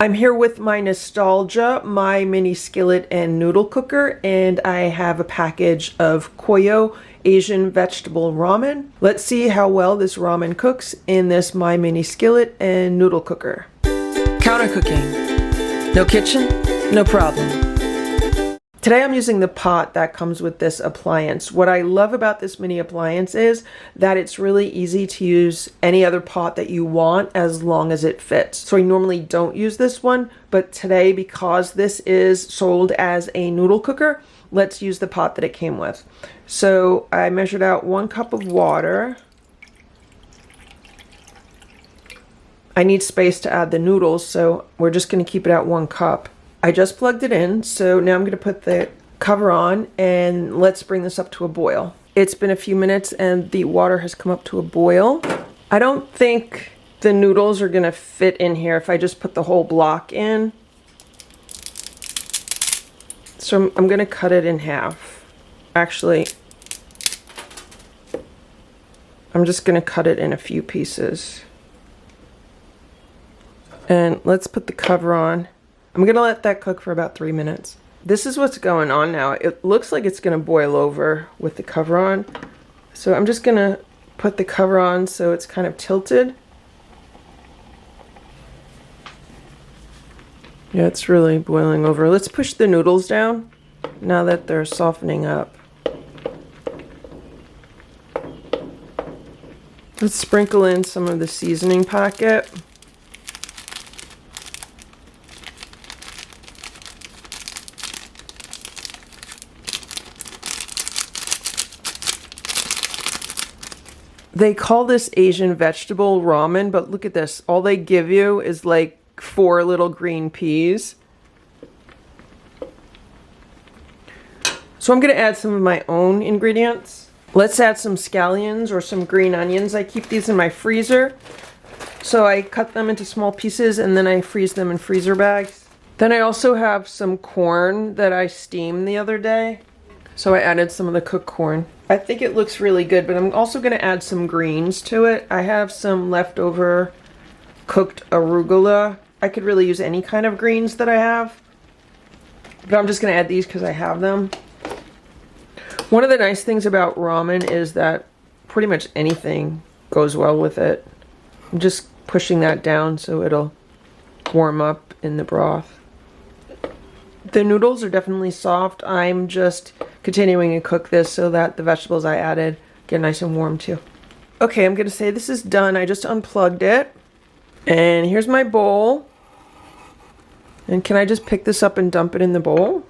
I'm here with my nostalgia, MyMini skillet and noodle cooker, and I have a package of Koyo Asian Vegetable Ramen. Let's see how well this ramen cooks in this MyMini skillet and noodle cooker. Counter cooking. No kitchen, no problem. Today I'm using the pot that comes with this appliance. What I love about this mini appliance is that it's really easy to use any other pot that you want as long as it fits. So I normally don't use this one, but today, because this is sold as a noodle cooker, let's use the pot that it came with. So I measured out 1 cup of water. I need space to add the noodles, so we're just going to keep it at 1 cup. I just plugged it in, so now I'm going to put the cover on and let's bring this up to a boil. It's been a few minutes and the water has come up to a boil. I don't think the noodles are going to fit in here if I just put the whole block in. So I'm going to cut it in half. Actually, I'm just going to cut it in a few pieces. And let's put the cover on. I'm going to let that cook for about 3 minutes. This is what's going on now. It looks like it's going to boil over with the cover on. So I'm just going to put the cover on so it's kind of tilted. Yeah, it's really boiling over. Let's push the noodles down now that they're softening up. Let's sprinkle in some of the seasoning packet. They call this Asian vegetable ramen, but look at this. All they give you is like 4 little green peas. So I'm going to add some of my own ingredients. Let's add some scallions or some green onions. I keep these in my freezer. So I cut them into small pieces and then I freeze them in freezer bags. Then I also have some corn that I steamed the other day. So I added some of the cooked corn. I think it looks really good, but I'm also going to add some greens to it. I have some leftover cooked arugula. I could really use any kind of greens that I have, but I'm just going to add these because I have them. One of the nice things about ramen is that pretty much anything goes well with it. I'm just pushing that down so it'll warm up in the broth. The noodles are definitely soft. I'm just continuing to cook this so that the vegetables I added get nice and warm too. Okay, I'm going to say this is done. I just unplugged it. And here's my bowl. And can I just pick this up and dump it in the bowl?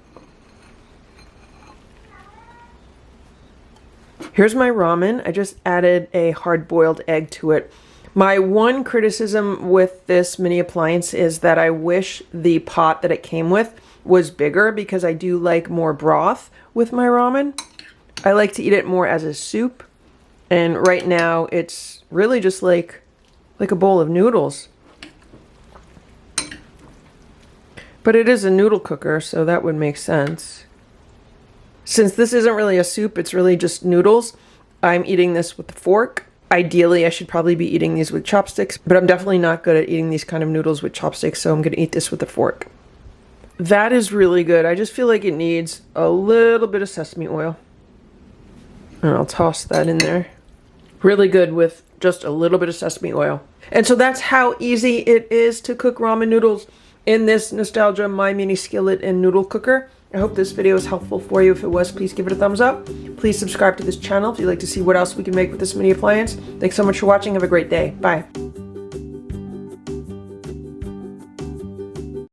Here's my ramen. I just added a hard-boiled egg to it. My one criticism with this mini appliance is that I wish the pot that it came with was bigger because I do like more broth with my ramen. I like to eat it more as a soup, and right now it's really just like a bowl of noodles. But it is a noodle cooker, so that would make sense. Since this isn't really a soup, it's really just noodles, I'm eating this with a fork. Ideally, I should probably be eating these with chopsticks, but I'm definitely not good at eating these kind of noodles with chopsticks, so I'm going to eat this with a fork. That is really good. I just feel like it needs a little bit of sesame oil. And I'll toss that in there. Really good with just a little bit of sesame oil. And so that's how easy it is to cook ramen noodles in this nostalgia MyMini skillet and noodle cooker. I hope this video was helpful for you. If it was, please give it a thumbs up. Please subscribe to this channel if you'd like to see what else we can make with this mini appliance. Thanks so much for watching. Have a great day. Bye.